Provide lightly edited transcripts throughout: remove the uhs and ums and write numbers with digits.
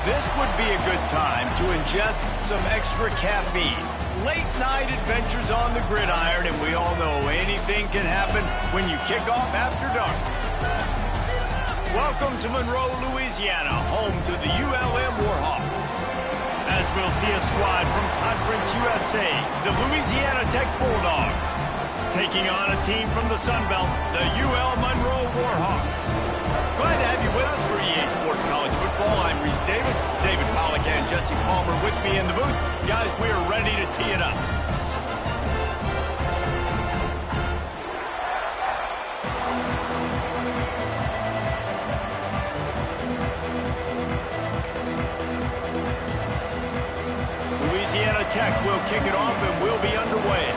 This would be a good time to ingest some extra caffeine. Late night adventures on the gridiron, and we all know anything can happen when you kick off after dark. Welcome to Monroe, Louisiana, home to the ULM Warhawks. As we'll see a squad from Conference USA, the Louisiana Tech Bulldogs, taking on a team from the Sun Belt, the UL Monroe Warhawks. Glad to have you with us for EA Sports College Football. I'm Reese Davis, David Pollack, and Jesse Palmer with me in the booth. Guys, we are ready to tee it up. Louisiana Tech will kick it off and we'll be underway.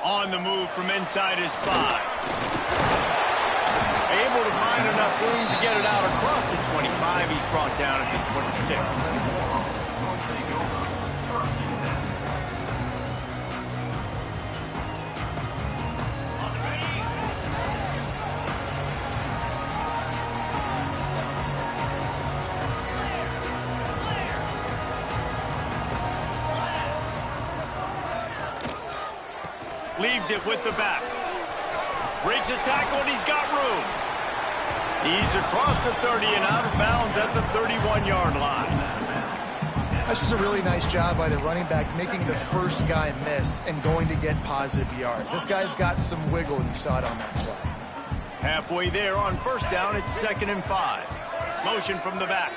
On the move from inside his 5. Able to find enough room to get it out across the 25. He's brought down at the 26. Leaves it with the back. Breaks a tackle and he's got room. He's across the 30 and out of bounds at the 31-yard line. That's just a really nice job by the running back, making the first guy miss and going to get positive yards. This guy's got some wiggle, and you saw it on that play. Halfway there on first down, it's 2nd and 5. Motion from the back.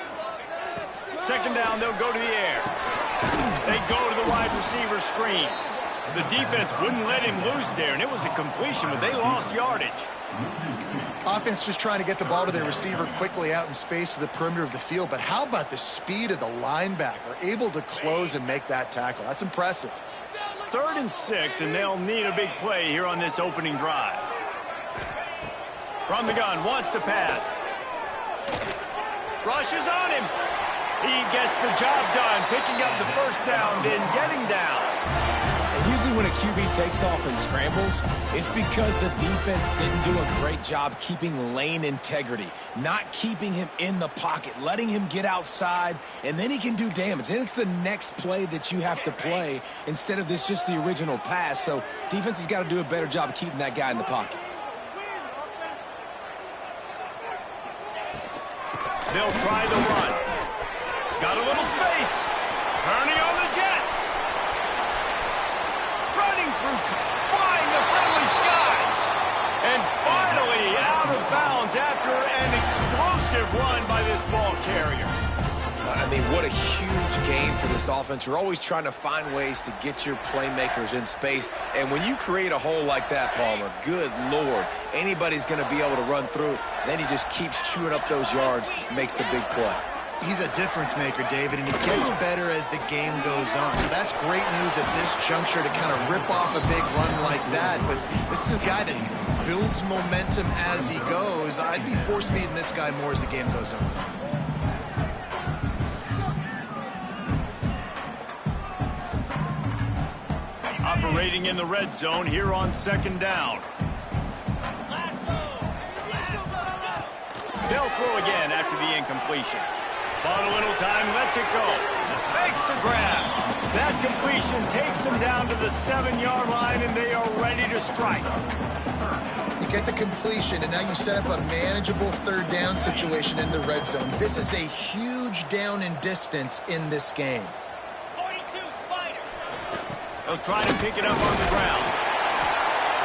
2nd down, they'll go to the air. They go to the wide receiver screen. The defense wouldn't let him loose there, and it was a completion, but they lost yardage. Offense just trying to get the ball to their receiver quickly out in space to the perimeter of the field, but how about the speed of the linebacker, able to close and make that tackle? That's impressive. 3rd and 6, and they'll need a big play here on this opening drive. From the gun, wants to pass. Rushes on him. He gets the job done, picking up the first down, then getting down. Usually when a QB takes off and scrambles, it's because the defense didn't do a great job keeping lane integrity, not keeping him in the pocket, letting him get outside, and then he can do damage. And it's the next play that you have to play instead of this just the original pass. So defense has got to do a better job of keeping that guy in the pocket. They'll try the run. Got a little space. Turning on the Jets. Running through, flying the friendly skies. And finally out of bounds after an explosive run by this ball carrier. I mean, what a huge game for this offense. You're always trying to find ways to get your playmakers in space. And when you create a hole like that, Palmer, good Lord, anybody's going to be able to run through. Then he just keeps chewing up those yards, makes the big play. He's a difference maker, David, and he gets better as the game goes on. So that's great news at this juncture to kind of rip off a big run like that. But this is a guy that builds momentum as he goes. I'd be force-feeding this guy more as the game goes on. Operating in the red zone here on 2nd down. They'll throw again after the incompletion. Bought a little time, lets it go. Makes the grab. That completion takes them down to the 7-yard line, and they are ready to strike. You get the completion, and now you set up a manageable 3rd down situation in the red zone. This is a huge down in distance in this game. 42 Spider. They'll try to pick it up on the ground.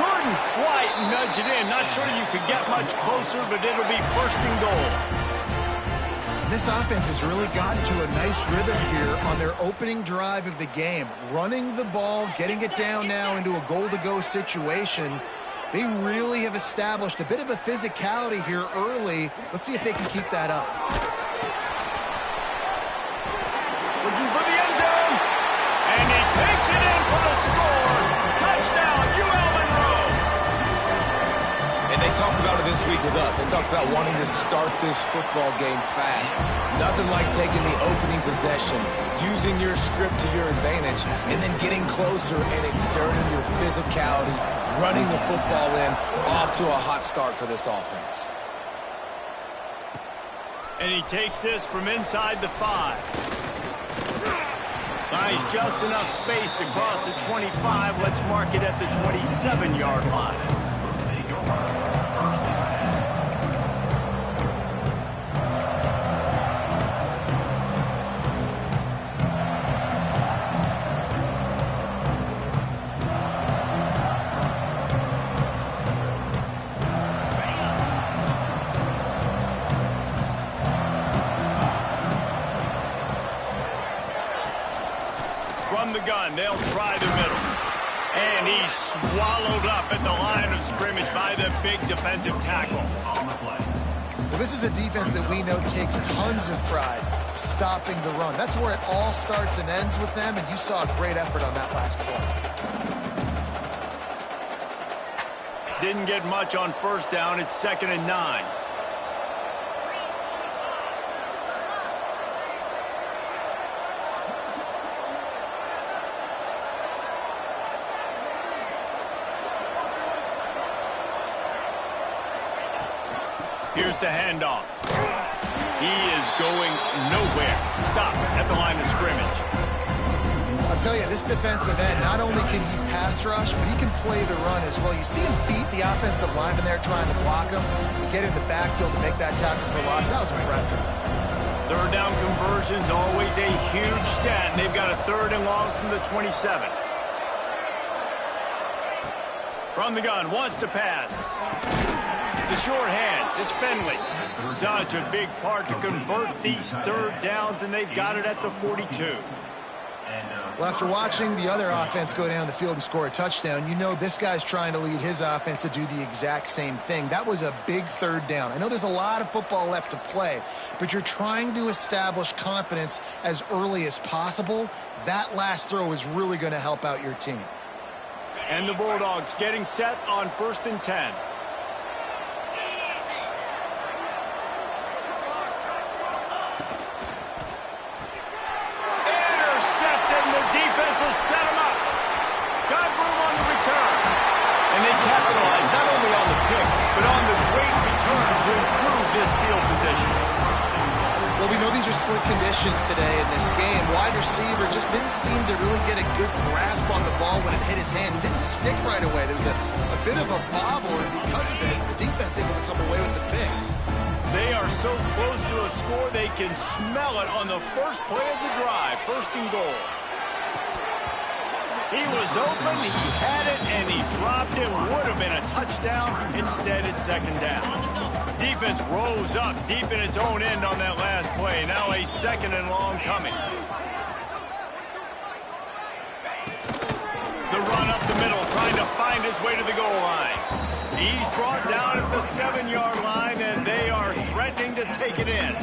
Couldn't quite nudge it in. Not sure you could get much closer, but it'll be 1st and goal. This offense has really gotten to a nice rhythm here on their opening drive of the game. Running the ball, getting it down now into a goal-to-go situation. They really have established a bit of a physicality here early. Let's see if they can keep that up. Looking for the end zone. And he takes it in for the score. Touchdown, UL Monroe. And they talked about it this week with us. They talked about wanting to start this football game fast. Nothing like taking the opening possession, using your script to your advantage, and then getting closer and exerting your physicality, running the football in, off to a hot start for this offense. And he takes this from inside the 5. Buys just enough space to cross the 25. Let's mark it at the 27-yard line. From the gun, they'll try the middle. And he's swallowed up at the line of scrimmage by the big defensive tackle. Well, this is a defense that we know takes tons of pride stopping the run. That's where it all starts and ends with them, and you saw a great effort on that last play. Didn't get much on first down. It's 2nd and 9. Here's the handoff. He is going nowhere. Stop at the line of scrimmage. I'll tell you, this defensive end, not only can he pass rush, but he can play the run as well. You see him beat the offensive lineman there trying to block him, get in the backfield to make that tackle for loss. That was impressive. Third down conversion's always a huge stat. They've got a 3rd and long from the 27. From the gun, wants to pass. The short hands, it's Finley. Such a big part to convert these 3rd downs, and they've got it at the 42. Well, after watching the other offense go down the field and score a touchdown, you know this guy's trying to lead his offense to do the exact same thing. That was a big 3rd down. I know there's a lot of football left to play, but you're trying to establish confidence as early as possible. That last throw is really going to help out your team. And the Bulldogs getting set on 1st and 10. Set him up. Got room on the return. And they capitalized not only on the pick, but on the great return to improve this field position. Well, we know these are slick conditions today in this game. Wide receiver just didn't seem to really get a good grasp on the ball when it hit his hands. Didn't stick right away. There was a bit of a bobble, and because of it, the defense able to come away with the pick. They are so close to a score, they can smell it on the first play of the drive. 1st and goal. He was open, he had it, and he dropped it. Would have been a touchdown. Instead, it's 2nd down. Defense rose up deep in its own end on that last play. Now a 2nd and long coming. The run up the middle, trying to find his way to the goal line. He's brought down at the 7-yard line, and they are threatening to take it in.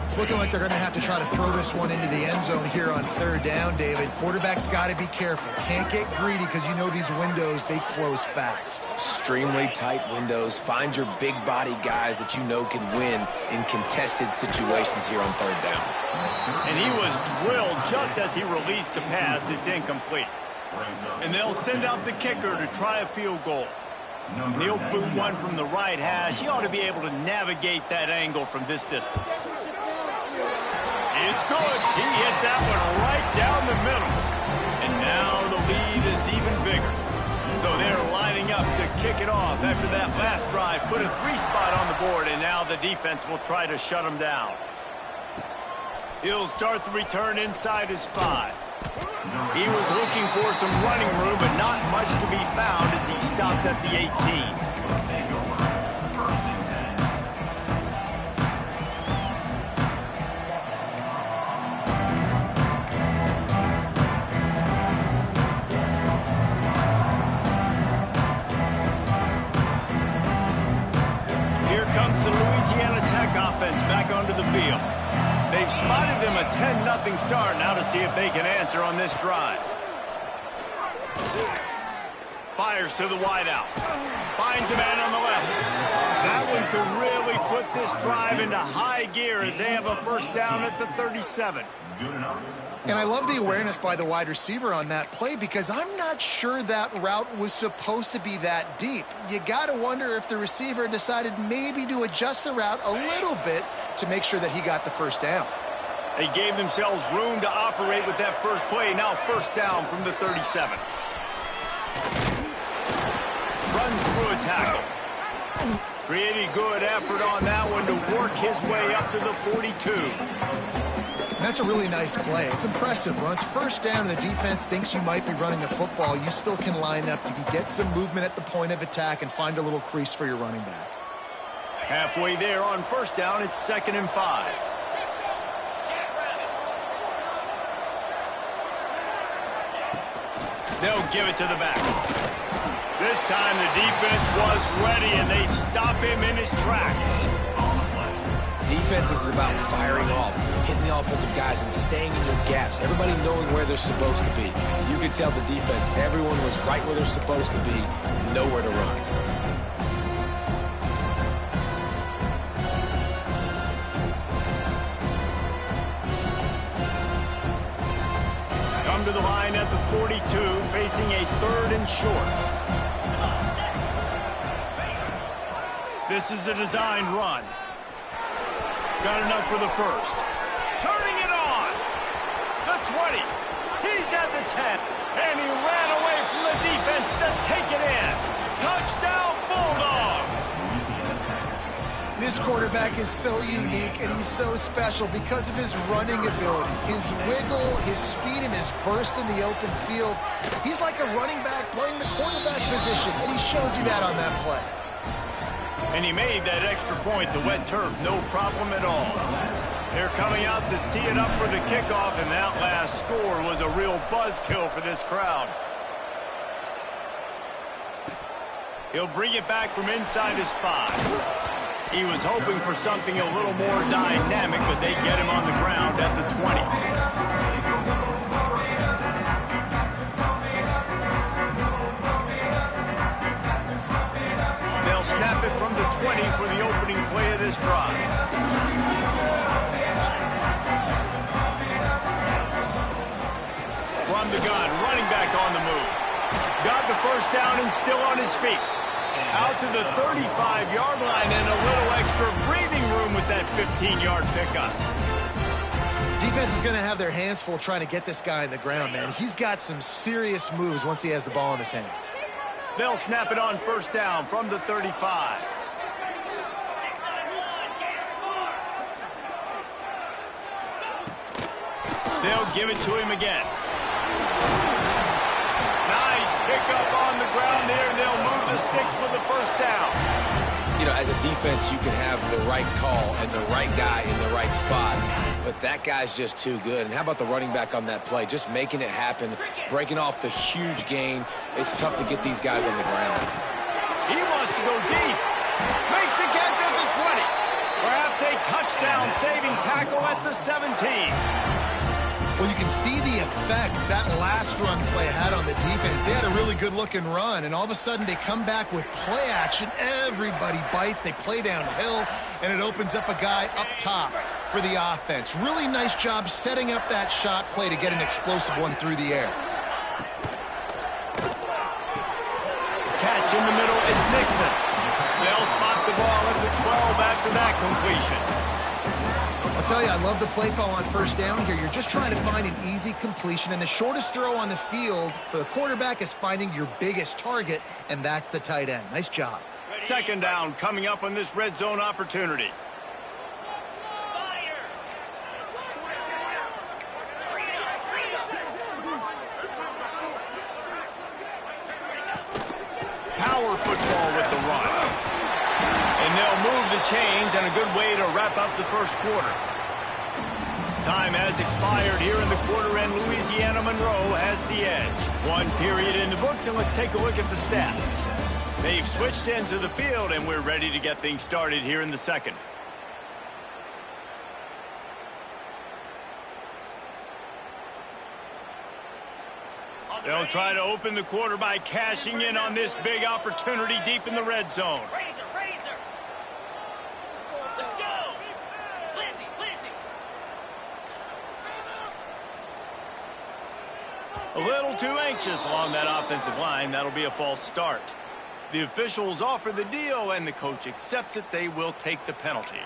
It's looking like they're going to have to try to throw this one into the end zone here on 3rd down, David. Quarterback's got to be careful. Can't get greedy because you know these windows, they close fast. Extremely tight windows. Find your big body guys that you know can win in contested situations here on 3rd down. And he was drilled just as he released the pass. It's incomplete. And they'll send out the kicker to try a field goal. And he'll boot one from the right hash. He ought to be able to navigate that angle from this distance. It's good. He hit that one right down the middle. And now the lead is even bigger. So they're lining up to kick it off after that last drive. Put a 3-spot on the board, and now the defense will try to shut them down. He'll start the return inside his 5. He was looking for some running room, but not much to be found as he stopped at the 18. The Louisiana Tech offense back onto the field. They've spotted them a 10-0 start. Now to see if they can answer on this drive. Fires to the wideout. Finds a man on the left. That one could really put this drive into high gear as they have a first down at the 37. And I love the awareness by the wide receiver on that play because I'm not sure that route was supposed to be that deep. You got to wonder if the receiver decided maybe to adjust the route a little bit to make sure that he got the first down. They gave themselves room to operate with that first play. Now first down from the 37. Runs through a tackle. Pretty good effort on that one to work his way up to the 42. And that's a really nice play. It's impressive. When it's first down and the defense thinks you might be running the football, you still can line up. You can get some movement at the point of attack and find a little crease for your running back. Halfway there on first down, it's 2nd and 5. They'll give it to the back. This time the defense was ready, and they stop him in his tracks. Defense is about firing off, hitting the offensive guys, and staying in your gaps. Everybody knowing where they're supposed to be. You could tell the defense, everyone was right where they're supposed to be, nowhere to run. Come to the line at the 42, facing a 3rd and short. This is a designed run. Got enough for the first. Turning it on. The 20. He's at the 10. And he ran away from the defense to take it in. Touchdown, Bulldogs. This quarterback is so unique and he's so special because of his running ability, his wiggle, his speed, and his burst in the open field. He's like a running back playing the quarterback position, and he shows you that on that play. And he made that extra point, the wet turf, no problem at all. They're coming out to tee it up for the kickoff, and that last score was a real buzzkill for this crowd. He'll bring it back from inside his 5. He was hoping for something a little more dynamic, but they get him on the ground at the 20. They'll snap it from the 20 for the opening play of this drive. From the gun, running back on the move. Got the first down and still on his feet. Out to the 35-yard line and a little extra breathing room with that 15-yard pickup. Defense is going to have their hands full trying to get this guy on the ground, man. He's got some serious moves once he has the ball in his hands. They'll snap it on first down from the 35. They'll give it to him again. Nice pickup on the ground there. They'll move the sticks with the first down. You know, as a defense, you can have the right call and the right guy in the right spot, but that guy's just too good. And how about the running back on that play? Just making it happen, breaking off the huge gain. It's tough to get these guys on the ground. He wants to go deep. Makes a catch at the 20. Perhaps a touchdown-saving tackle at the 17. Well, you can see the effect that last run play had on the defense. They had a really good-looking run, and all of a sudden they come back with play action. Everybody bites. They play downhill, and it opens up a guy up top for the offense. Really nice job setting up that shot play to get an explosive one through the air. Catch in the middle, it's Nixon. They'll spot the ball at the 12 after that completion. I'll tell you, I love the play call on first down here. You're just trying to find an easy completion, and the shortest throw on the field for the quarterback is finding your biggest target, and that's the tight end. Nice job. Second down coming up on this red zone opportunity. Power football with the run. And they'll move the chains, and a good way to wrap up the first quarter. Time has expired here in the quarter, and Louisiana Monroe has the edge. 1 period in the books, and let's take a look at the stats. They've switched ends of the field, and we're ready to get things started here in the second. They'll try to open the quarter by cashing in on this big opportunity deep in the red zone. A little too anxious along that offensive line. That'll be a false start. The officials offer the deal, and the coach accepts it. They will take the penalty.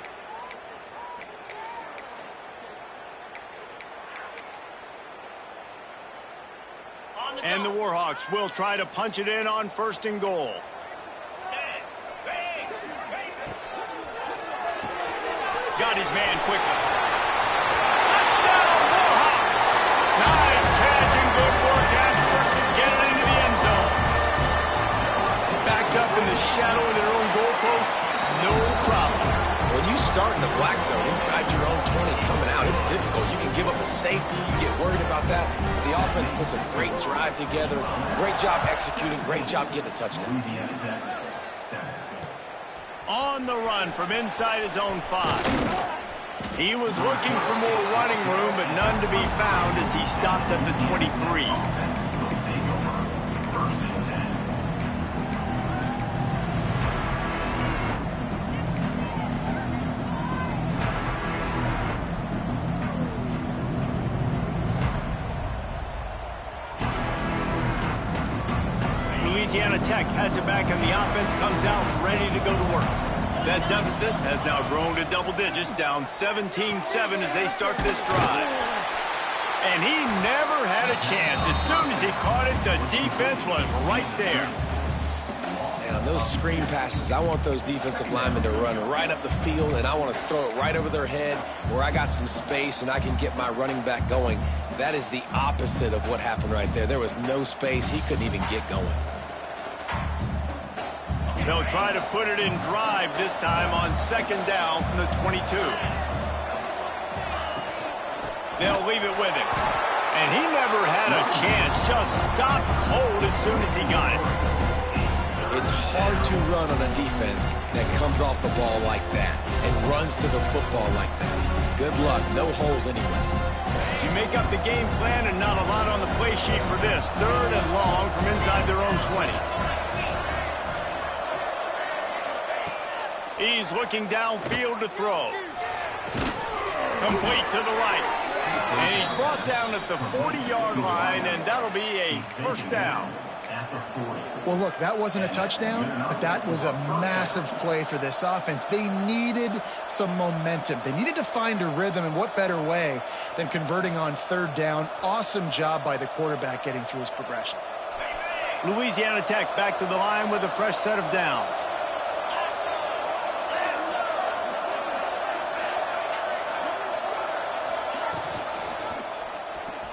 And the Warhawks will try to punch it in on 1st and goal. Got his man quickly. Touchdown, Warhawks! Nice catch and good work afterwards to get it into the end zone. Backed up in the shadow of their own goalpost, no problem. When you start in the black zone inside your own 20 coming out, it's difficult. You can give up a safety. You get worried about that. The offense puts a great drive together. Great job executing. Great job getting a touchdown. On the run from inside his own 5. He was looking for more running room, but none to be found as he stopped at the 23. Louisiana Tech has it back, and the offense comes out ready to go to work. That deficit has now grown to double digits, down 17-7 as they start this drive. And he never had a chance. As soon as he caught it, the defense was right there. And on those screen passes, I want those defensive linemen to run right up the field, and I want to throw it right over their head where I got some space and I can get my running back going. That is the opposite of what happened right there. There was no space. He couldn't even get going. They'll try to put it in drive this time on 2nd down from the 22. They'll leave it with him. And he never had a chance. Just stopped cold as soon as he got it. It's hard to run on a defense that comes off the ball like that and runs to the football like that. Good luck. No holes anywhere. You make up the game plan and not a lot on the play sheet for this. 3rd and long from inside their own 20. He's looking downfield to throw. Complete to the right. And he's brought down at the 40-yard line, and that'll be a 1st down. Well, look, that wasn't a touchdown, but that was a massive play for this offense. They needed some momentum. They needed to find a rhythm, and what better way than converting on 3rd down. Awesome job by the quarterback getting through his progression. Louisiana Tech back to the line with a fresh set of downs.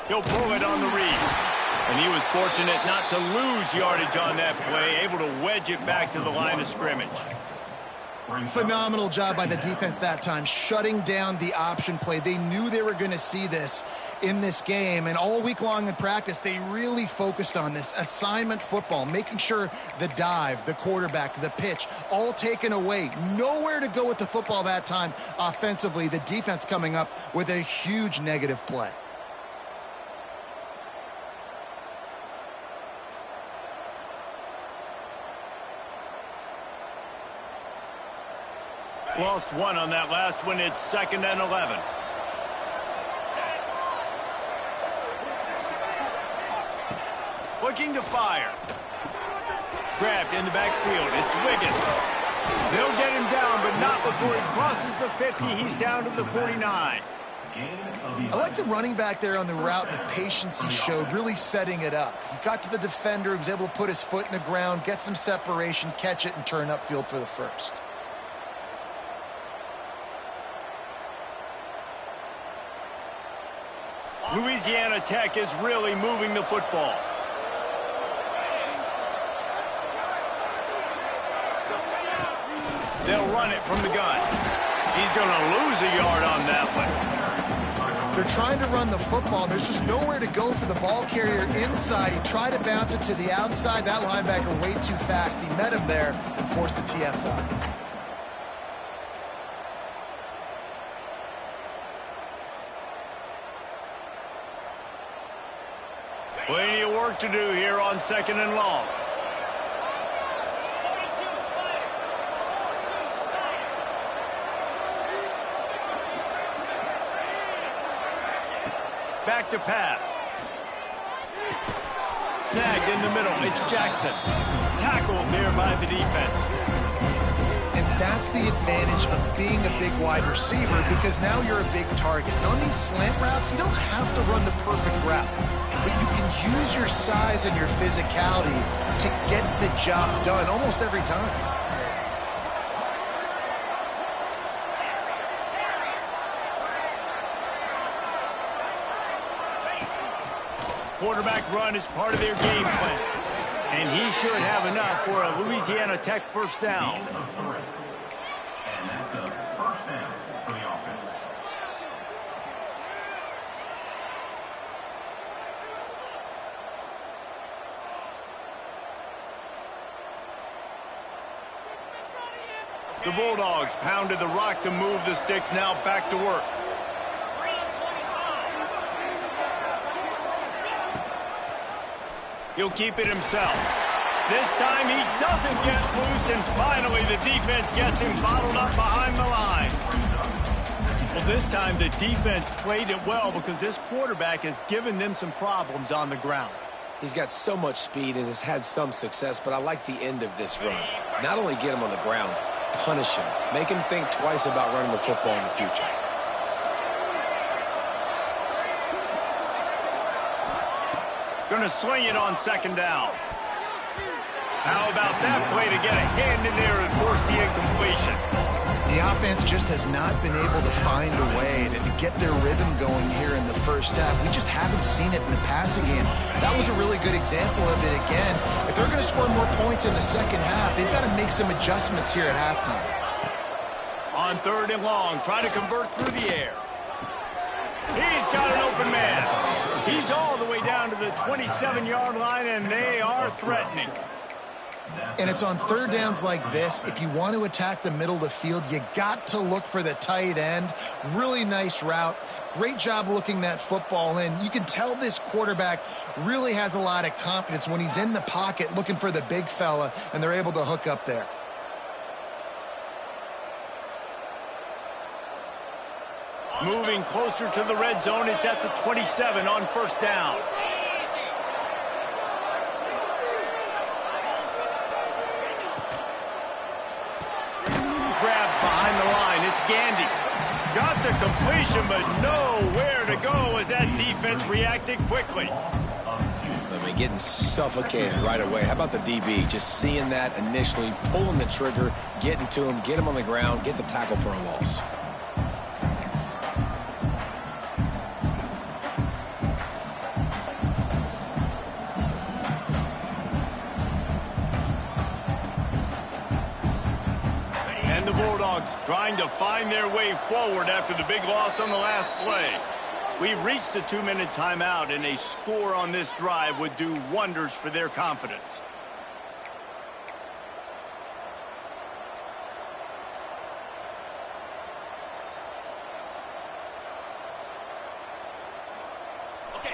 He'll pull it on the read. And he was fortunate not to lose yardage on that play, able to wedge it back to the line of scrimmage. Phenomenal job by the defense that time, shutting down the option play. They knew they were going to see this in this game, and all week long in practice, they really focused on this assignment football, making sure the dive, the quarterback, the pitch, all taken away. Nowhere to go with the football that time offensively. The defense coming up with a huge negative play. Lost one on that last one. It's 2nd and 11. Looking to fire. Grabbed in the backfield. It's Wiggins. They'll get him down, but not before he crosses the 50. He's down to the 49. I like the running back there on the route and the patience he showed, really setting it up. He got to the defender, he was able to put his foot in the ground, get some separation, catch it, and turn upfield for the 1st. Louisiana Tech is really moving the football. They'll run it from the gun. He's going to lose a yard on that one. They're trying to run the football. There's just nowhere to go for the ball carrier inside. He tried to bounce it to the outside. That linebacker way too fast. He met him there and forced the TFL. Plenty of work to do here on 2nd and long. Back to pass. Snagged in the middle. It's Jackson. Tackled there by the defense. And that's the advantage of being a big wide receiver, because now you're a big target. And on these slant routes, you don't have to run the perfect route, but you can use your size and your physicality to get the job done almost every time. Quarterback run is part of their game plan. And he should have enough for a Louisiana Tech first down. And that's a first down for the offense. The Bulldogs pounded the rock to move the sticks, now back to work. He'll keep it himself. This time he doesn't get loose, and finally the defense gets him bottled up behind the line. Well, this time the defense played it well because this quarterback has given them some problems on the ground. He's got so much speed and has had some success, but I like the end of this run. Not only get him on the ground, punish him. Make him think twice about running the football in the future. Going to sling it on second down. How about that play to get a hand in there and force the incompletion? The offense just has not been able to find a way to get their rhythm going here in the first half. We just haven't seen it in the passing game. That was a really good example of it again. If they're going to score more points in the second half, they've got to make some adjustments here at halftime. On third and long, try to convert through the air. He's got an open man. He's all the way down to the 27-yard line, and they are threatening. And it's on third downs like this. If you want to attack the middle of the field, you got to look for the tight end. Really nice route. Great job looking that football in. You can tell this quarterback really has a lot of confidence when he's in the pocket looking for the big fella, and they're able to hook up there. Moving closer to the red zone, it's at the 27 on first down. Grabbed behind the line, it's Gandy. Got the completion, but nowhere to go as that defense reacted quickly. I mean, getting suffocated right away. How about the DB? Just seeing that initially, pulling the trigger, getting to him, get him on the ground, get the tackle for a loss. Trying to find their way forward after the big loss on the last play. We've reached the 2-minute timeout, and a score on this drive would do wonders for their confidence.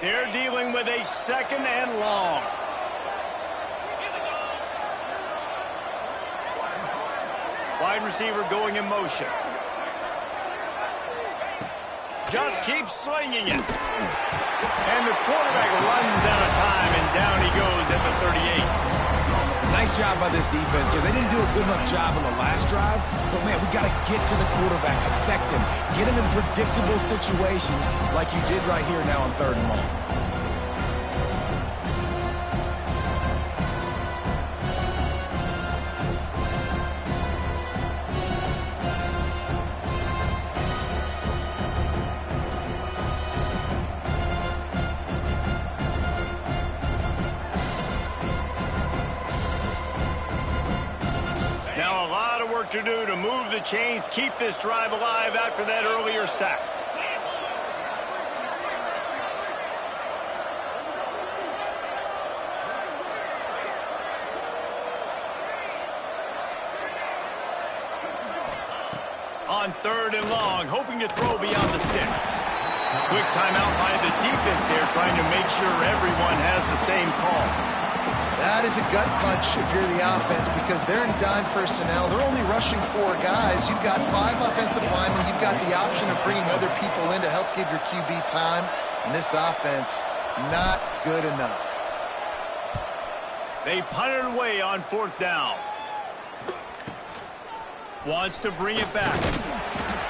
They're dealing with a second and long. Wide receiver going in motion. Just keeps slinging it. And the quarterback runs out of time, and down he goes at the 38. Nice job by this defense here. They didn't do a good enough job on the last drive, but, man, we got to get to the quarterback, affect him, get him in predictable situations like you did right here now on third and long. To do to move the chains, keep this drive alive after that earlier sack. On third and long, hoping to throw beyond the sticks. Quick timeout by the defense there, trying to make sure everyone has the same call. That is a gut punch if you're the offense, because they're in dime personnel. They're only rushing 4 guys. You've got 5 offensive linemen. You've got the option of bringing other people in to help give your QB time. And this offense, not good enough. They punt it away on 4th down. Wants to bring it back.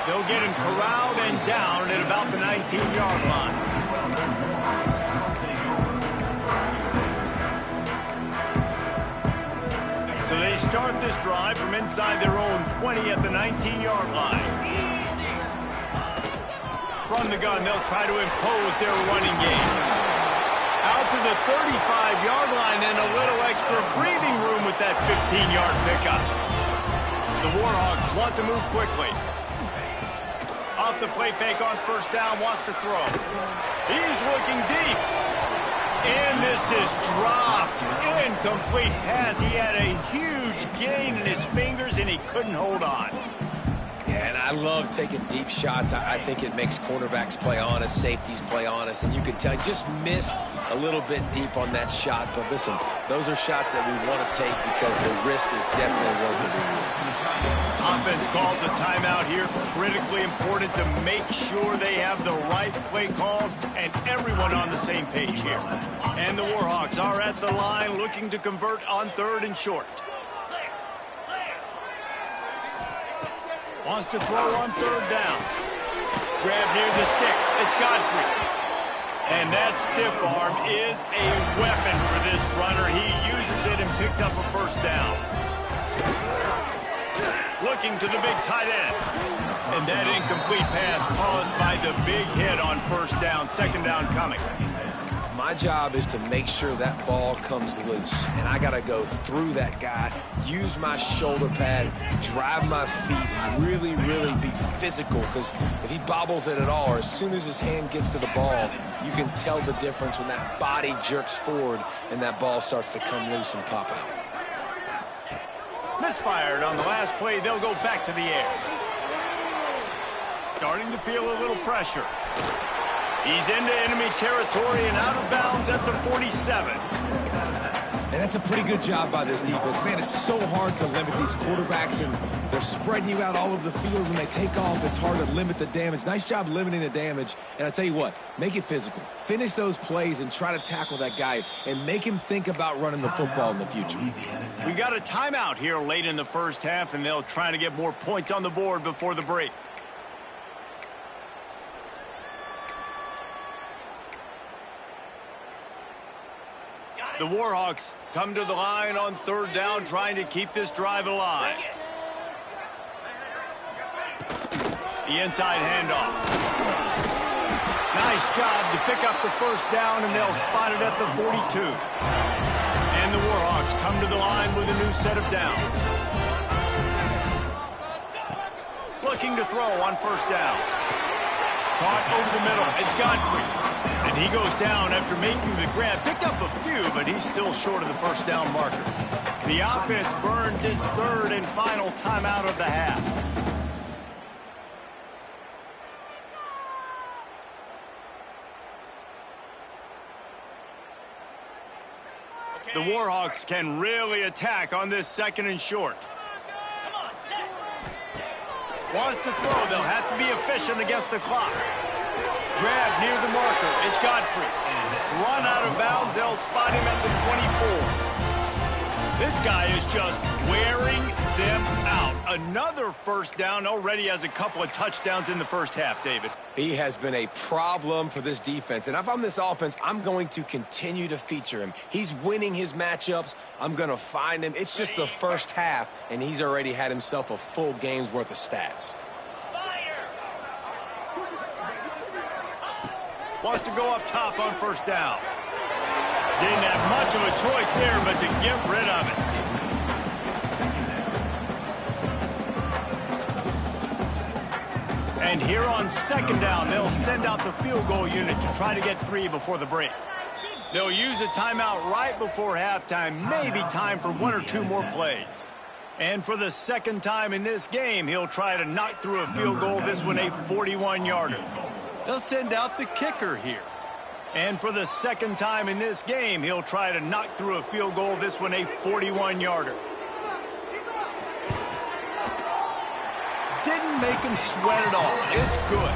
They'll get him corralled and down at about the 19-yard line. So they start this drive from inside their own 20 at the 19-yard line. From the gun, they'll try to impose their running game. Out to the 35-yard line and a little extra breathing room with that 15-yard pickup. The Warhawks want to move quickly. Off the play fake on 1st down, wants to throw. He's looking deep. And this is dropped. Incomplete pass. He had a huge gain in his fingers, and he couldn't hold on. Yeah, and I love taking deep shots. I think it makes cornerbacks play honest, safeties play honest, and you can tell he just missed a little bit deep on that shot. But listen, those are shots that we want to take because the risk is definitely worth the reward. Offense calls a timeout here. Critically important to make sure they have the right play called and everyone on the same page here. And the Warhawks are at the line looking to convert on 3rd and short. Wants to throw on 3rd down. Grab near the sticks. It's Godfrey. And that stiff arm is a weapon for this runner. He uses it and picks up a 1st down. Looking to the big tight end. And that incomplete pass caused by the big hit on 1st down. 2nd down coming. My job is to make sure that ball comes loose, and I got to go through that guy, use my shoulder pad, drive my feet, really, really be physical, because if he bobbles it at all, or as soon as his hand gets to the ball, you can tell the difference when that body jerks forward and that ball starts to come loose and pop out. Misfired on the last play. They'll go back to the air. Starting to feel a little pressure. He's into enemy territory and out of bounds at the 47. And that's a pretty good job by this defense. Man, it's so hard to limit these quarterbacks, and they're spreading you out all over the field. When they take off, it's hard to limit the damage. Nice job limiting the damage. And I tell you what, make it physical. Finish those plays and try to tackle that guy and make him think about running the football in the future. We got a timeout here late in the 1st half, and they'll try to get more points on the board before the break. The Warhawks come to the line on 3rd down, trying to keep this drive alive. The inside handoff. Nice job to pick up the 1st down, and they'll spot it at the 42. And the Warhawks come to the line with a new set of downs. Looking to throw on 1st down. Caught over the middle. It's Godfrey. And he goes down after making the grab. Picked up a few, but he's still short of the 1st down marker. The offense burns its 3rd and final timeout of the half. The Warhawks can really attack on this 2nd and short. Wants to throw. They'll have to be efficient against the clock. Grab near the marker. It's Godfrey. Run out of bounds. They'll spot him at the 24. This guy is just wearing them out. Another 1st down. Already has a couple of touchdowns in the 1st half, David. He has been a problem for this defense. And if I'm this offense, I'm going to continue to feature him. He's winning his matchups. I'm going to find him. It's just the 1st half, and he's already had himself a full game's worth of stats. Wants to go up top on 1st down. Didn't have much of a choice there, but to get rid of it. And here on 2nd down, they'll send out the field goal unit to try to get 3 before the break. They'll use a timeout right before halftime, maybe time for 1 or 2 more plays. And for the 2nd time in this game, he'll try to knock through a field goal, this one a 41-yarder. They'll send out the kicker here. And for the 2nd time in this game, he'll try to knock through a field goal, this one a 41-yarder. Didn't make him sweat at all. It's good.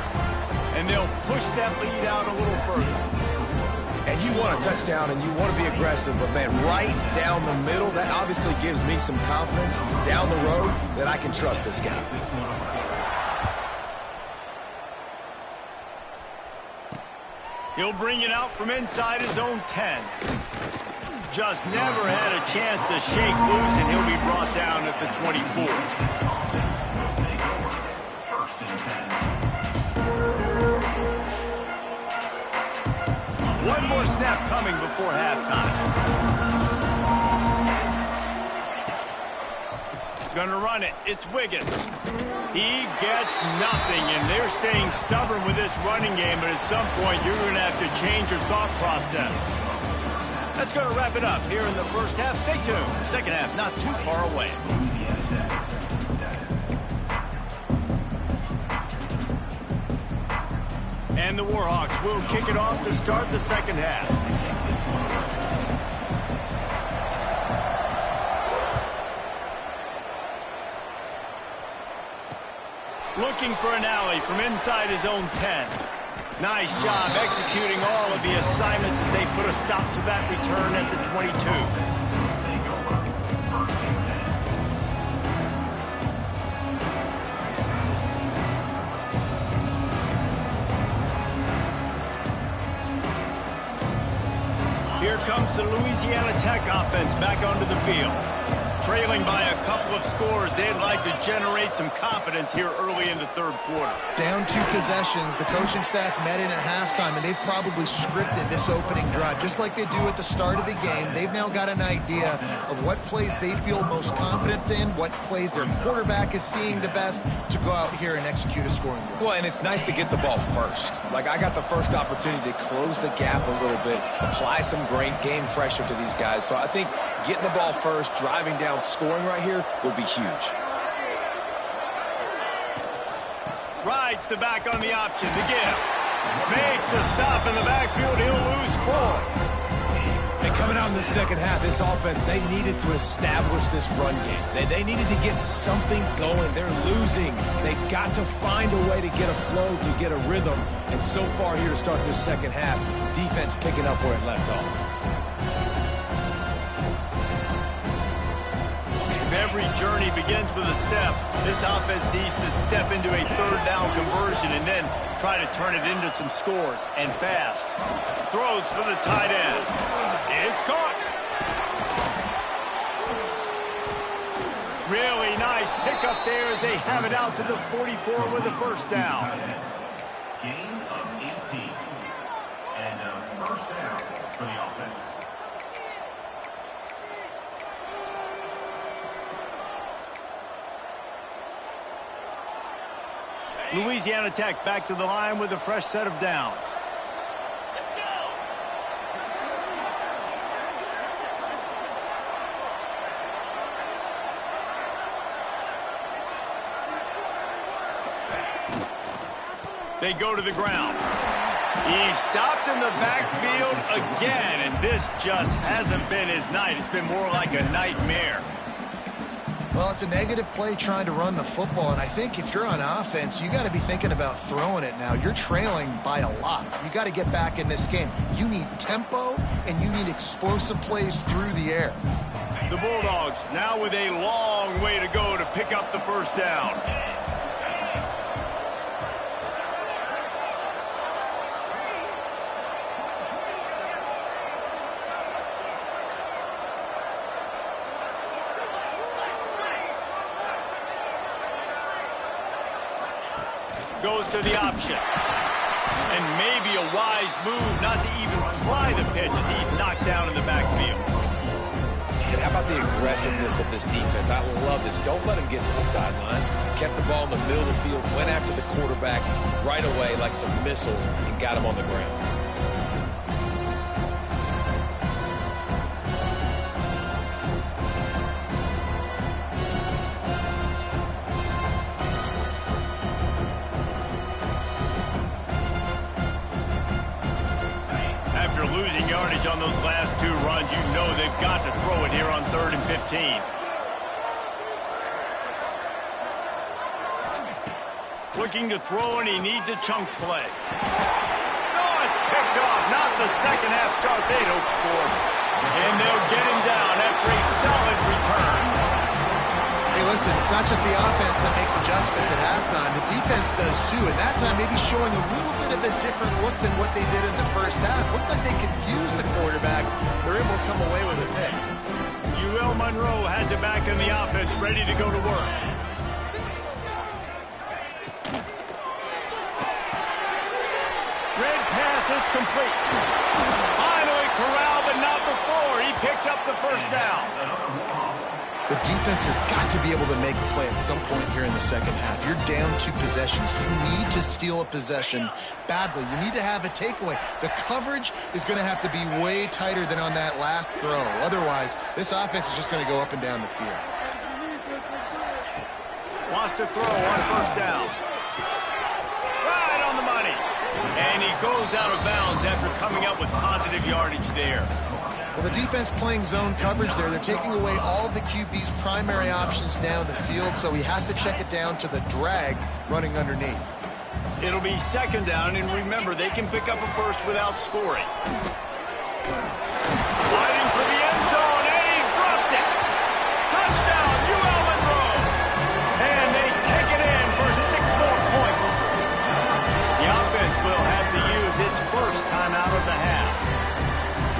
And they'll push that lead out a little further. And you want a touchdown and you want to be aggressive, but man, right down the middle, that obviously gives me some confidence down the road that I can trust this guy. He'll bring it out from inside his own 10. Just never had a chance to shake loose, and he'll be brought down at the 24. One more snap coming before halftime. Gonna run it. It's Wiggins. He gets nothing, and they're staying stubborn with this running game, but at some point you're going to have to change your thought process. That's going to wrap it up here in the first half. Stay tuned. Second half not too far away. And the Warhawks will kick it off to start the second half. Looking for an alley from inside his own 10. Nice job executing all of the assignments as they put a stop to that return at the 22. Here comes the Louisiana Tech offense back onto the field. Trailing by a couple of scores, they'd like to generate some confidence here early in the third quarter. Down 2 possessions, the coaching staff met in at halftime, and they've probably scripted this opening drive. Just like they do at the start of the game, they've now got an idea of what plays they feel most confident in, what plays their quarterback is seeing the best to go out here and execute a scoring drive. Well, and it's nice to get the ball first. Like, I got the first opportunity to close the gap a little bit, apply some great game pressure to these guys. So I think getting the ball first, driving down, scoring right here would be huge. Rides the back on the option, the give. Makes a stop in the backfield, he'll lose 4. And coming out in the second half, this offense, they needed to establish this run game. They needed to get something going. They're losing. They've got to find a way to get a flow, to get a rhythm. And so far here to start this second half, defense picking up where it left off. Every journey begins with a step. This offense needs to step into a third down conversion and then try to turn it into some scores, and fast. Throws for the tight end. It's caught. Really nice pickup there as they have it out to the 44 with a first down. Gain of 18. And a first down for the offense. Louisiana Tech back to the line with a fresh set of downs. Let's go. They go to the ground. He stopped in the backfield again, and this just hasn't been his night. It's been more like a nightmare. Well, it's a negative play trying to run the football, and I think if you're on offense, you got to be thinking about throwing it now. You're trailing by a lot. You got to get back in this game. You need tempo, and you need explosive plays through the air. The Bulldogs now with a long way to go to pick up the first down. Goes to the option. And maybe a wise move not to even try the pitch as he's knocked down in the backfield. And how about the aggressiveness of this defense? I love this. Don't let him get to the sideline. Kept the ball in the middle of the field, went after the quarterback right away like some missiles and got him on the ground. Losing yardage on those last 2 runs, you know they've got to throw it here on 3rd and 15. Looking to throw, and he needs a chunk play. Oh, it's picked off. Not the second half start they'd hoped for. And they'll get him down after a solid return. Hey, listen, it's not just the offense that makes adjustments at halftime. The defense does too, and that time maybe showing a little bit of a different look than what they did in the first half. Looked like they confused the quarterback. They're able to come away with a pick. Monroe has it back in the offense, ready to go to work. Red pass, it's complete. Finally corralled, but not before. He picks up the first down. The defense has got to be able to make a play at some point here in the second half. You're down 2 possessions. You need to steal a possession badly. You need to have a takeaway. The coverage is going to have to be way tighter than on that last throw. Otherwise, this offense is just going to go up and down the field. Wants to throw on first down. Right on the money. And he goes out of bounds after coming up with positive yardage there. Well, the defense playing zone coverage there. They're taking away all of the QB's primary options down the field, so he has to check it down to the drag running underneath. It'll be second down, and remember, they can pick up a first without scoring. Fighting for the end zone, and he dropped it. Touchdown, UL Monroe. And they take it in for 6 more points. The offense will have to use its first time out of the half.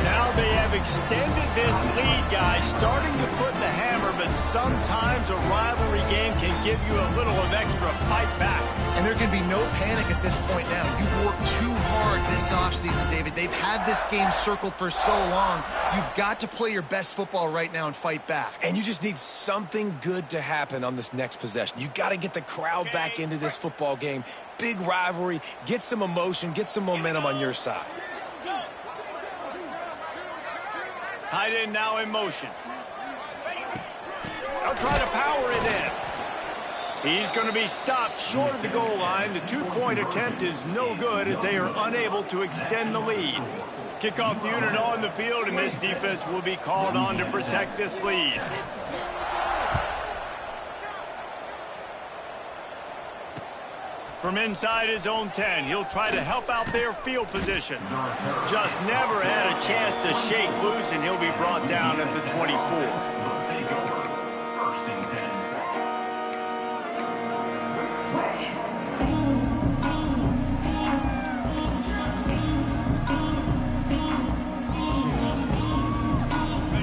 Now they have extended this lead, guys, starting to put the hammer, but sometimes a rivalry game can give you a little of extra fight back. And there can be no panic at this point now. You've worked too hard this offseason, David. They've had this game circled for so long. You've got to play your best football right now and fight back. And you just need something good to happen on this next possession. You got to get the crowd back into this football game. Big rivalry, get some emotion, get some momentum on your side. Tight end now in motion. They'll try to power it in. He's going to be stopped short of the goal line. The 2-point attempt is no good as they are unable to extend the lead. Kickoff unit on the field, and this defense will be called on to protect this lead. From inside his own 10, he'll try to help out their field position. Just never had a chance to shake loose, and he'll be brought down at the 24. Take over. First and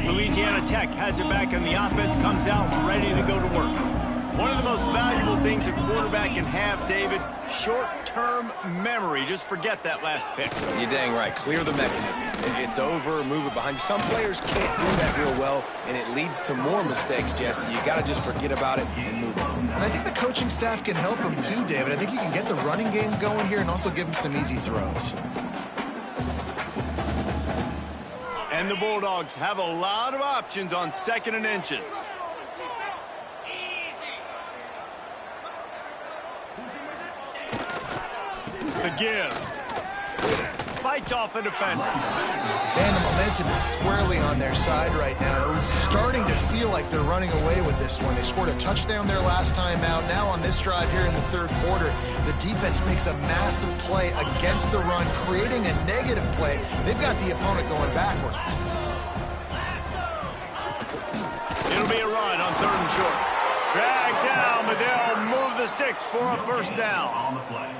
10. Louisiana Tech has it back, and the offense comes out ready to go to work. One of the most valuable things a quarterback can have, David, short-term memory. Just forget that last pick. You're dang right. Clear the mechanism. It's over, move it behind you. Some players can't do that real well, and it leads to more mistakes, Jesse. You got to just forget about it and move on. And I think the coaching staff can help him too, David. I think you can get the running game going here and also give him some easy throws. And the Bulldogs have a lot of options on 2nd and inches. The give. Fights off a defender. And the momentum is squarely on their side right now. It's starting to feel like they're running away with this one. They scored a touchdown their last time out. Now on this drive here in the 3rd quarter, the defense makes a massive play against the run, creating a negative play. They've got the opponent going backwards. It'll be a run on 3rd and short. Dragged down, but they'll move the sticks for a first down. On the play.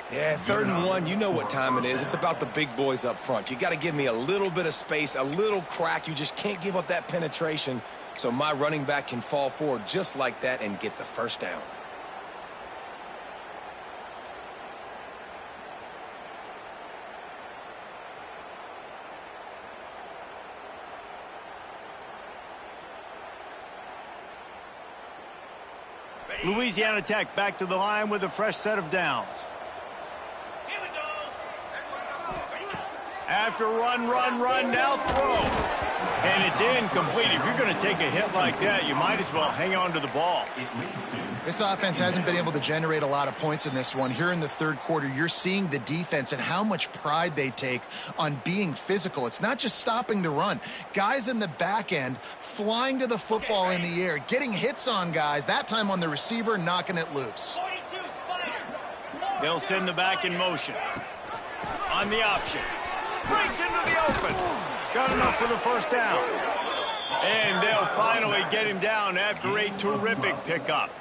Yeah, 3rd and 1, you know what time it is. It's about the big boys up front. You got to give me a little bit of space, a little crack. You just can't give up that penetration so my running back can fall forward just like that and get the first down. Louisiana Tech back to the line with a fresh set of downs. After run, now throw. And it's incomplete. If you're going to take a hit like that, you might as well hang on to the ball. This offense hasn't been able to generate a lot of points in this one. Here in the 3rd quarter, you're seeing the defense and how much pride they take on being physical. It's not just stopping the run. Guys in the back end flying to the football in the air, getting hits on guys, that time on the receiver, knocking it loose. They'll send the back in motion. On the option. Breaks into the open. Got enough for the first down. And they'll finally get him down after a terrific pickup.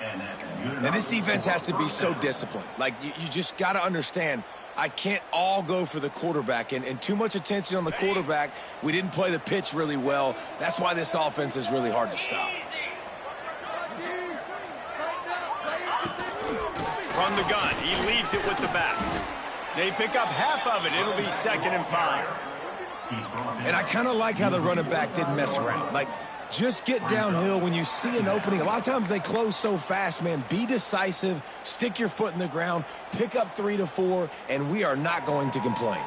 And this defense has to be so disciplined. Like, you just got to understand, I can't all go for the quarterback. And too much attention on the quarterback. We didn't play the pitch really well. That's why this offense is really hard to stop. From the gun, he leaves it with the back. They pick up half of it. It'll be 2nd and 5. And I kind of like how the running back didn't mess around. Like, just get downhill when you see an opening. A lot of times they close so fast, man. Be decisive, stick your foot in the ground, pick up 3 to 4, and we are not going to complain.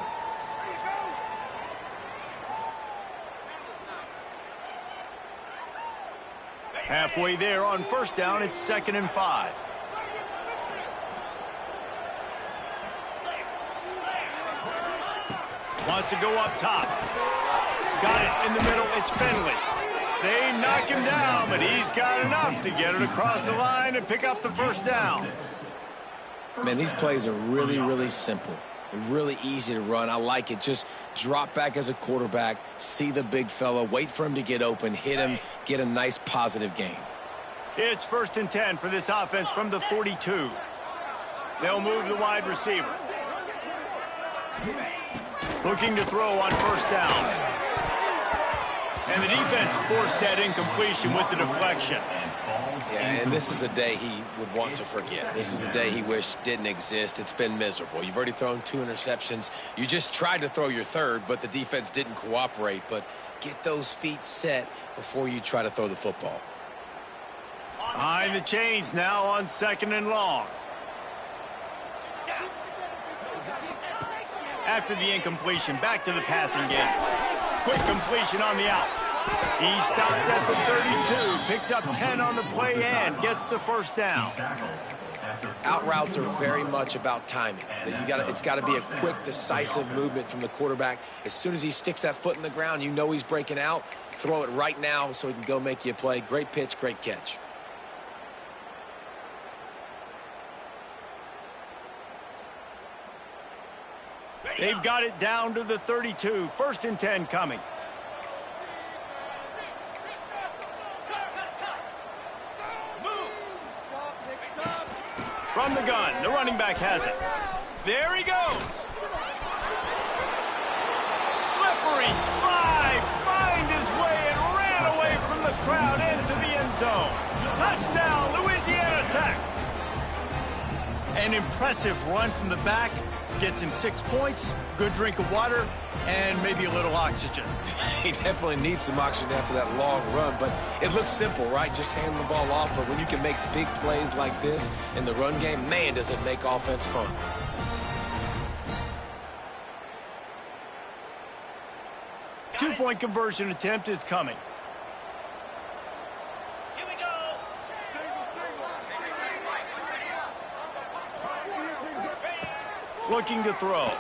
Halfway there on first down, it's 2nd and 5. Wants to go up top. Got it in the middle. It's Finley. They knock him down, but he's got enough to get it across the line and pick up the first down. Man, these plays are really, really simple. They're really easy to run. I like it. Just drop back as a quarterback, see the big fella, wait for him to get open, hit him, get a nice positive gain. It's 1st and 10 for this offense from the 42. They'll move the wide receiver. Looking to throw on first down. And the defense forced that incompletion with the deflection. Yeah, and this is a day he would want to forget. This is a day he wished didn't exist. It's been miserable. You've already thrown 2 interceptions. You just tried to throw your 3rd, but the defense didn't cooperate. But get those feet set before you try to throw the football. Behind the chains now on 2nd and long. After the incompletion, back to the passing game. Quick completion on the out. He stopped at the 32, picks up 10 on the play and gets the first down. Out routes are very much about timing. It's got to be a quick, decisive movement from the quarterback. As soon as he sticks that foot in the ground, you know he's breaking out. Throw it right now so he can go make you a play. Great pitch, great catch. They've got it down to the 32. 1st and 10 coming. From the gun, the running back has it. There he goes. Slippery slide, find his way and ran away from the crowd into the end zone. Touchdown, Louisiana Tech. An impressive run from the back. Gets him 6 points, good drink of water, and maybe a little oxygen. He definitely needs some oxygen after that long run, but it looks simple, right? Just hand the ball off, but when you can make big plays like this in the run game, man, does it make offense fun. Two-point conversion attempt is coming. Looking to throw.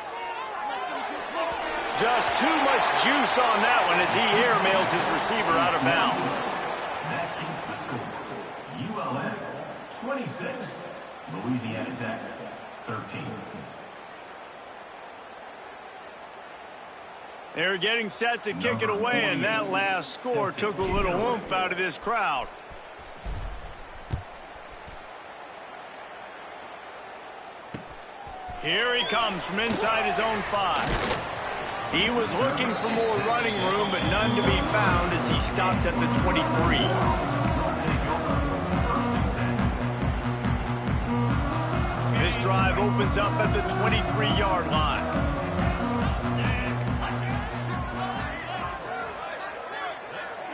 Just too much juice on that one as he airmails his receiver out of bounds. That keeps the score. ULM 26, Louisiana Tech 13. They're getting set to kick it away, and that last score took a little oomph out of this crowd. Here he comes from inside his own 5. He was looking for more running room, but none to be found as he stopped at the 23. This drive opens up at the 23-yard line.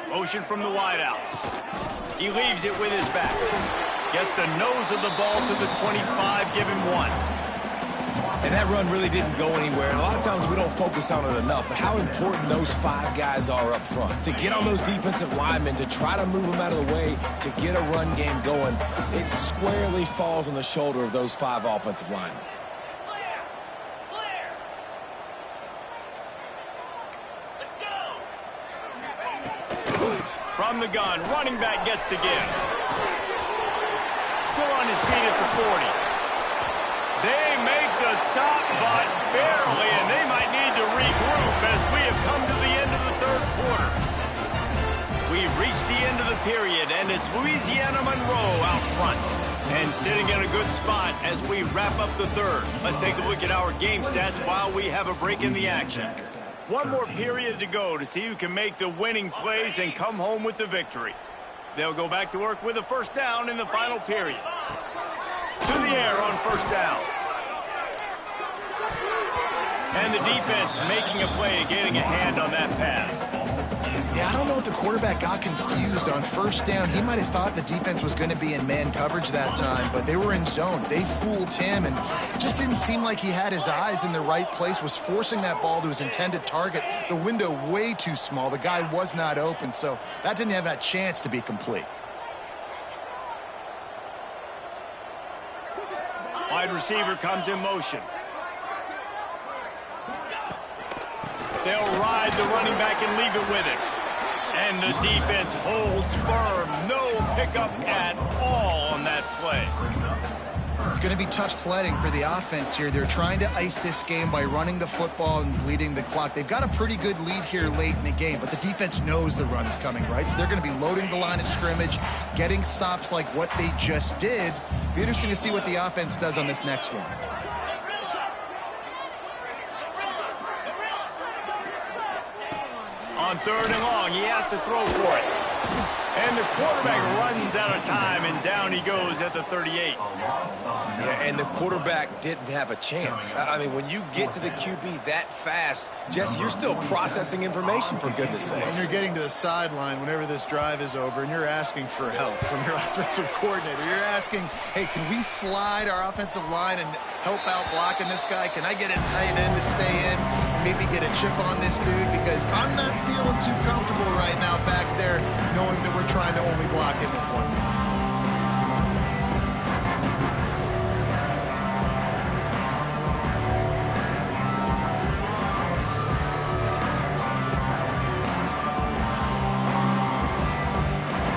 Motion from the wideout. He leaves it with his back. Gets the nose of the ball to the 25, give him 1. And that run really didn't go anywhere. And a lot of times we don't focus on it enough. But how important those 5 guys are up front. To get on those defensive linemen, to try to move them out of the way, to get a run game going, it squarely falls on the shoulder of those 5 offensive linemen. From the gun, running back gets to give. Still on his feet at the 40. They make the stop, but barely it's Louisiana Monroe out front. And sitting in a good spot as we wrap up the third. Let's take a look at our game stats while we have a break in the action. One more period to go to see who can make the winning plays and come home with the victory. They'll go back to work with a first down in the final period. To the air on first down. And the defense making a play and getting a hand on that pass. Yeah, I don't know if the quarterback got confused on first down. He might have thought the defense was going to be in man coverage that time, but they were in zone. They fooled him, and it just didn't seem like he had his eyes in the right place, was forcing that ball to his intended target. The window way too small. The guy was not open, so that didn't have that chance to be complete. Wide receiver comes in motion. They'll ride the running back and leave it with him. And the defense holds firm. No pickup at all on that play. It's going to be tough sledding for the offense here. They're trying to ice this game by running the football and bleeding the clock. They've got a pretty good lead here late in the game, but the defense knows the run's coming, right? So they're going to be loading the line of scrimmage, getting stops like what they just did. Be interesting to see what the offense does on this next one. On third and long, he has to throw for it. And the quarterback runs out of time, and down he goes at the 38. Yeah, and the quarterback didn't have a chance. I mean, when you get to the QB that fast, Jesse, you're still processing information, for goodness sakes. And you're getting to the sideline whenever this drive is over, and you're asking for help from your offensive coordinator. You're asking, hey, can we slide our offensive line and help out blocking this guy? Can I get a tight end to stay in? Maybe get a chip on this dude, because I'm not feeling too comfortable right now back there knowing that we're trying to only block him with one.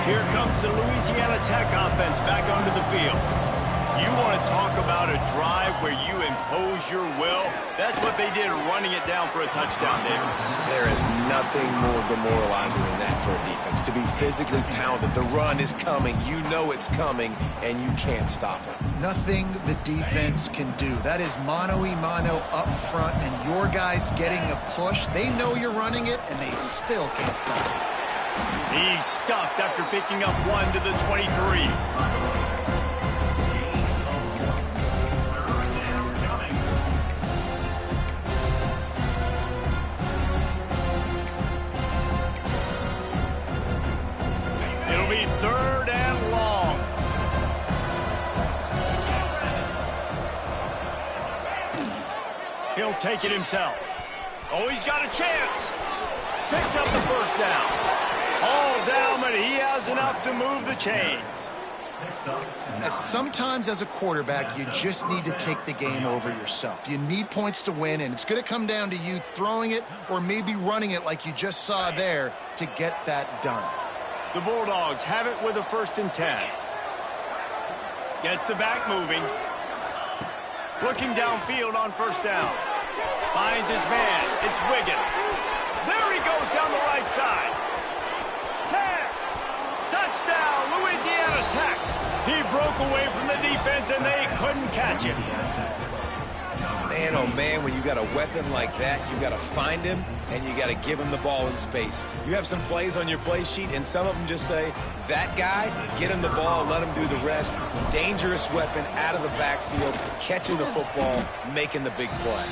Here comes the Louisiana Tech offense back onto the field. You want to talk about a drive where you impose your will? That's what they did, running it down for a touchdown, David. There is nothing more demoralizing than that for a defense. To be physically pounded, the run is coming, you know it's coming, and you can't stop it. Nothing the defense can do. That is mano-a-mano up front, and your guys getting a push. They know you're running it, and they still can't stop it. He's stuffed after picking up one to the 23. It'll be third and long. He'll take it himself. Oh, he's got a chance. Picks up the first down. All down, but he has enough to move the chains. Sometimes as a quarterback, you just need to take the game over yourself. You need points to win, and it's going to come down to you throwing it or maybe running it like you just saw there to get that done. The Bulldogs have it with a 1st and 10. Gets the back moving. Looking downfield on first down. Finds his man. It's Wiggins. There he goes down the right side. Touchdown, Louisiana Tech. He broke away from the defense, and they couldn't catch him. Man, oh man, when you got a weapon like that, you got to find him, and you got to give him the ball in space. You have some plays on your play sheet, and some of them just say, that guy, get him the ball, let him do the rest. Dangerous weapon out of the backfield, catching the football, making the big play.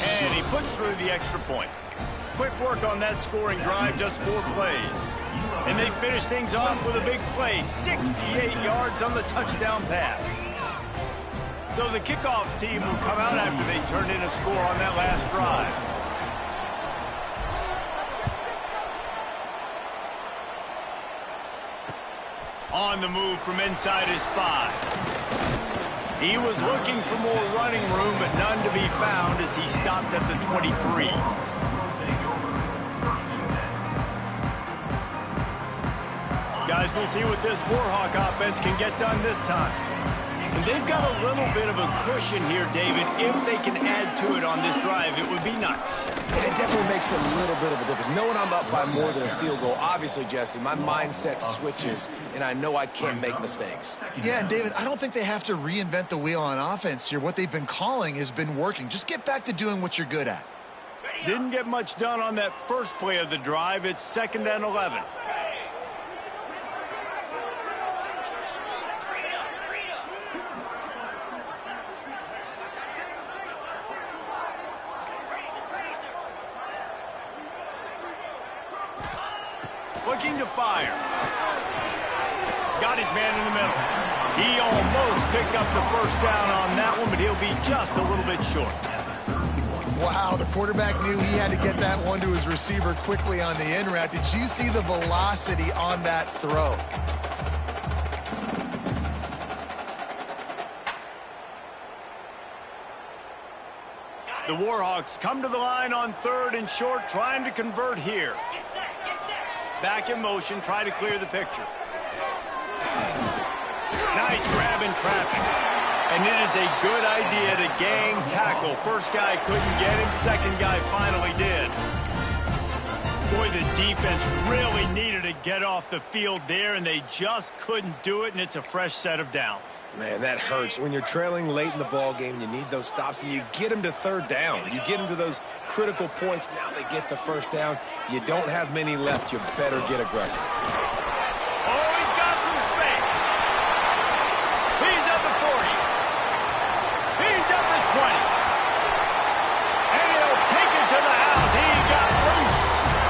And he puts through the extra point. Quick work on that scoring drive, just 4 plays. And they finish things off with a big play, 68 yards on the touchdown pass. So the kickoff team will come out after they turned in a score on that last drive. On the move from inside his 5. He was looking for more running room, but none to be found as he stopped at the 23. Guys, we'll see what this Warhawk offense can get done this time. And they've got a little bit of a cushion here, David. If they can add to it on this drive, it would be nice. And it definitely makes a little bit of a difference. Knowing I'm up by more than a field goal, obviously, Jesse, my mindset switches, and I know I can't make mistakes. Yeah, and David, I don't think they have to reinvent the wheel on offense here. What they've been calling has been working. Just get back to doing what you're good at. Didn't get much done on that first play of the drive. It's 2nd and 11. Looking to fire. Got his man in the middle. He almost picked up the first down on that one, but he'll be just a little bit short. Wow, the quarterback knew he had to get that one to his receiver quickly on the in route. Did you see the velocity on that throw? The Warhawks come to the line on 3rd and short, trying to convert here. Back in motion, try to clear the picture. Nice grab in traffic. And it is a good idea to gang tackle. First guy couldn't get him, second guy finally did. Boy, the defense really needed to get off the field there, and they just couldn't do it, and it's a fresh set of downs. Man, that hurts. When you're trailing late in the ball game, you need those stops, and you get them to 3rd down. You get them to those critical points. Now they get the first down. You don't have many left. You better get aggressive. Oh, he's got some space. He's at the 40. He's at the 20. And he'll take it to the house. He got loose.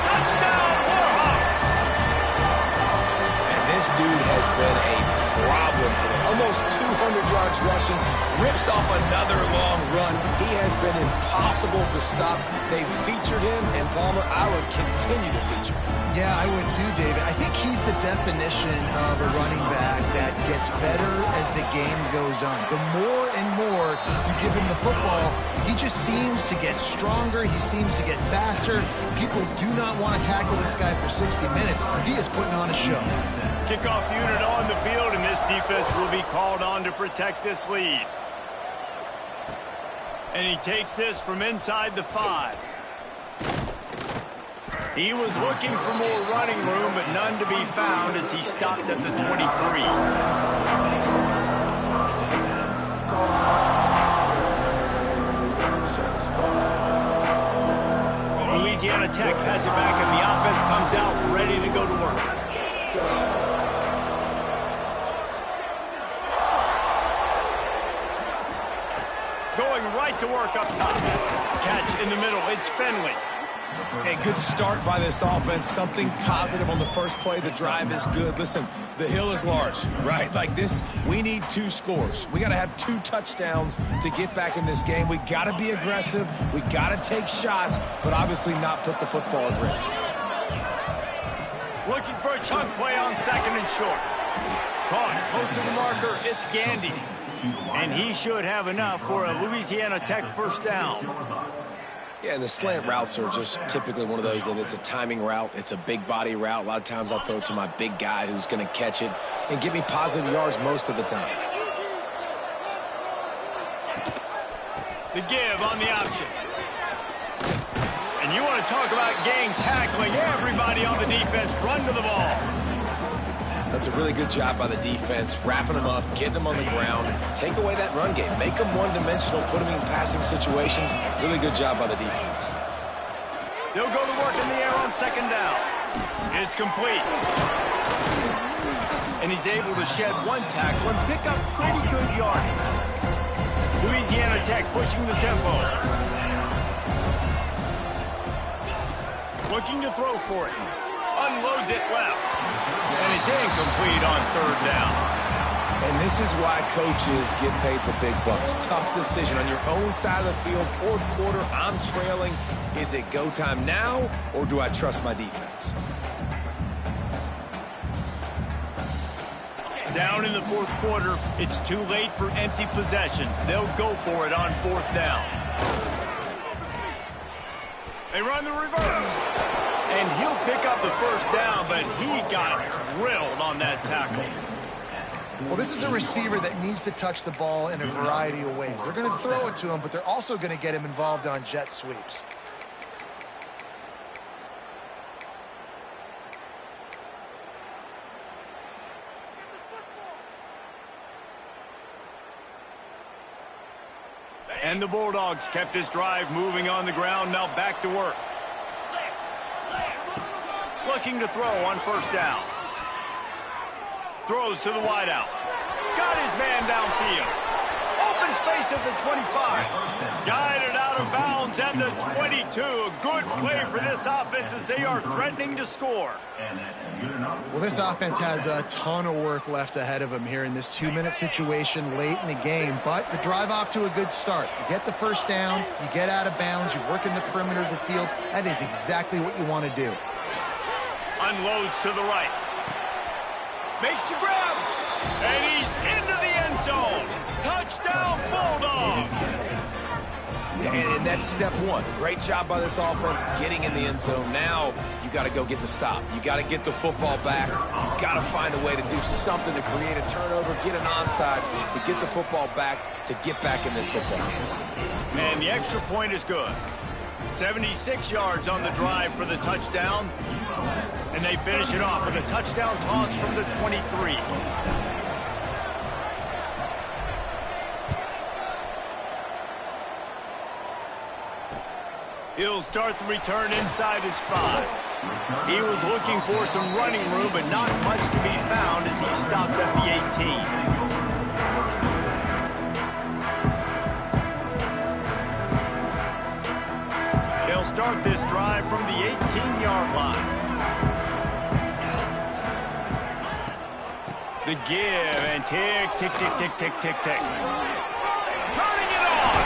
Touchdown, Warhawks. And this dude has been a problem today. Almost 200 yards rushing. Rips off another long run. He has been impossible to stop. They've featured him, and Palmer, I would continue to feature him. Yeah, I would too, David. I think he's the definition of a running back that gets better as the game goes on. The more and more you give him the football, he just seems to get stronger. He seems to get faster. People do not want to tackle this guy for 60 minutes. He is putting on a show. Kickoff unit on the field, and this defense will be called on to protect this lead. And he takes this from inside the 5. He was looking for more running room, but none to be found as he stopped at the 23. Louisiana Tech has it back, and the offense comes out ready to go to work. Going right to work up top. Catch in the middle. It's Finley. A good start by this offense. Something positive on the first play. The drive is good. Listen, the hill is large, right? Like this, we need 2 scores. We got to have 2 touchdowns to get back in this game. We got to be aggressive. We got to take shots, but obviously not put the football at risk. Looking for a chunk play on 2nd and short. Caught close to the marker. It's Gandy. And he should have enough for a Louisiana Tech first down. Yeah, and the slant routes are just typically one of those that it's a timing route. It's a big body route. A lot of times I'll throw it to my big guy who's going to catch it and give me positive yards most of the time. The give on the option. And you want to talk about gang tackling. Everybody on the defense run to the ball. That's a really good job by the defense, wrapping them up, getting them on the ground, take away that run game, make them one-dimensional, put them in passing situations. Really good job by the defense. They'll go to work in the air on 2nd down. It's complete. And he's able to shed 1 tackle and pick up pretty good yardage. Louisiana Tech pushing the tempo. Looking to throw for it. Unloads it left. And it's incomplete on 3rd down. And this is why coaches get paid the big bucks. Tough decision on your own side of the field. 4th quarter, I'm trailing. Is it go time now, or do I trust my defense? Down in the 4th quarter, it's too late for empty possessions. They'll go for it on 4th down. They run the reverse. And he'll pick up the first down, but he got drilled on that tackle. Well, this is a receiver that needs to touch the ball in a variety of ways. They're going to throw it to him, but they're also going to get him involved on jet sweeps. And the Bulldogs kept this drive moving on the ground, now back to work. Looking to throw on first down. Throws to the wideout. Got his man downfield. Open space at the 25. Guided out of bounds at the 22. A good play for this offense as they are threatening to score. Well, this offense has a ton of work left ahead of them here in this 2-minute situation late in the game, but the drive off to a good start. You get the first down, you get out of bounds, you work in the perimeter of the field. That is exactly what you want to do. Unloads to the right. Makes the grab. And he's into the end zone. Touchdown, Bulldogs. And that's step one. Great job by this offense getting in the end zone. Now you got to go get the stop. You got to get the football back. You got to find a way to do something to create a turnover, get an onside, to get the football back, to get back in this football game. And the extra point is good. 76 yards on the drive for the touchdown. And they finish it off with a touchdown toss from the 23. He'll start the return inside his 5. He was looking for some running room, but not much to be found as he stopped at the 18. They'll start this drive from the 18-yard line. The give and tick, tick, tick, tick, tick, tick, tick. Turning it on.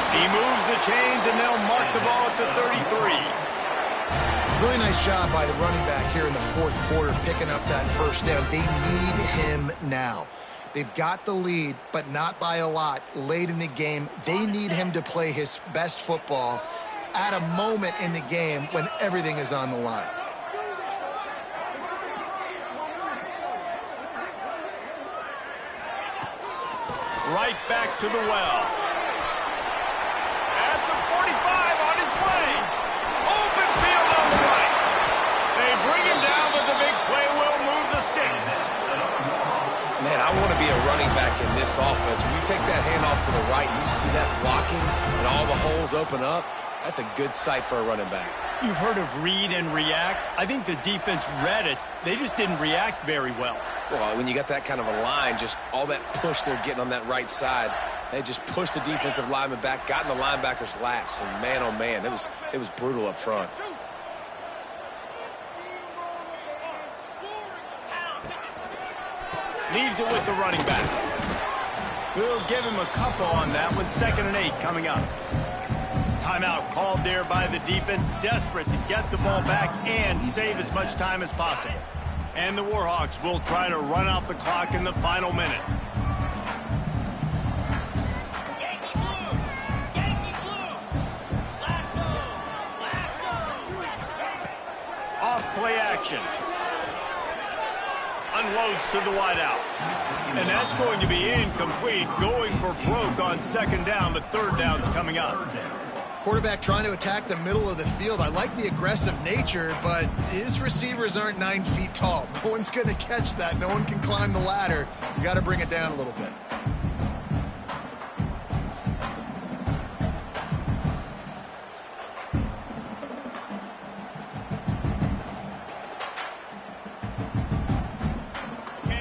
He moves the chains, and they'll mark the ball at the 33. Really nice job by the running back here in the fourth quarter, picking up that first down. They need him now. They've got the lead, but not by a lot late in the game. They need him to play his best football at a moment in the game when everything is on the line. Right back to the well. At the 45 on his way. Open field on the right. They bring him down, but the big play will move the sticks. Man, I want to be a running back in this offense. When you take that handoff to the right, you see that blocking and all the holes open up. That's a good sight for a running back. You've heard of read and react. I think the defense read it. They just didn't react very well. Well, when you got that kind of a line, just all that push they're getting on that right side, they just pushed the defensive lineman back, got in the linebacker's laps, and man, oh man, it was brutal up front. Leaves it with the running back. We'll give him a couple on that one. 2nd and 8 coming up. Timeout called there by the defense, desperate to get the ball back and save as much time as possible. And the Warhawks will try to run out the clock in the final minute. Yankee blue! Yankee blue! Lasso! Lasso! Off play action. Unloads to the wideout. And that's going to be incomplete. Going for broke on 2nd down, but 3rd down's coming up. Quarterback trying to attack the middle of the field. I like the aggressive nature, but his receivers aren't 9 feet tall. No one's going to catch that. No one can climb the ladder. You got to bring it down a little bit.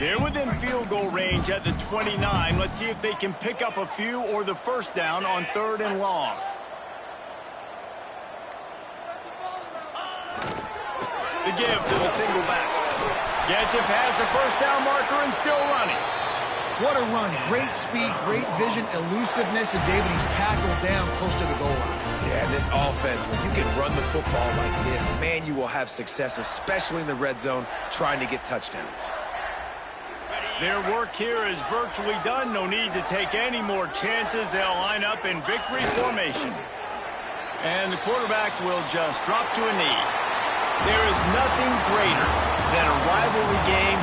They're within field goal range at the 29. Let's see if they can pick up a few or the first down on 3rd and long. The give to the single back. Gets it past the first down marker and still running. What a run. Great speed, great vision, elusiveness, and David, he's tackled down close to the goal line. Yeah, and this offense, when you can run the football like this, man, you will have success, especially in the red zone, trying to get touchdowns. Their work here is virtually done. No need to take any more chances. They'll line up in victory formation. And the quarterback will just drop to a knee. There is nothing greater than a rivalry game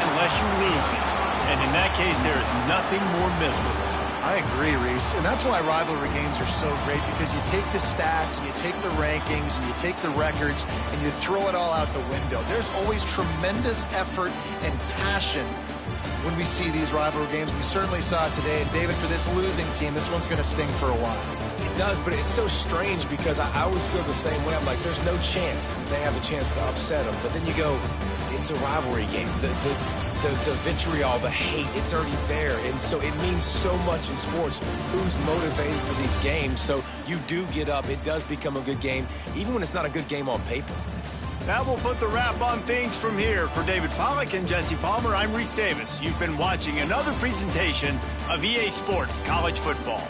unless you lose it. And in that case, there is nothing more miserable. I agree, Reese. And that's why rivalry games are so great, because you take the stats and you take the rankings and you take the records and you throw it all out the window. There's always tremendous effort and passion when we see these rivalry games. We certainly saw it today. And David, for this losing team, this one's going to sting for a while. It does, but it's so strange because I always feel the same way. I'm like, there's no chance that they have a chance to upset them. But then you go, it's a rivalry game. The vitriol, the hate, it's already there. And so it means so much in sports. Who's motivated for these games? So you do get up. It does become a good game, even when it's not a good game on paper. That will put the wrap on things from here. For David Pollack and Jesse Palmer, I'm Reese Davis. You've been watching another presentation of EA Sports College Football.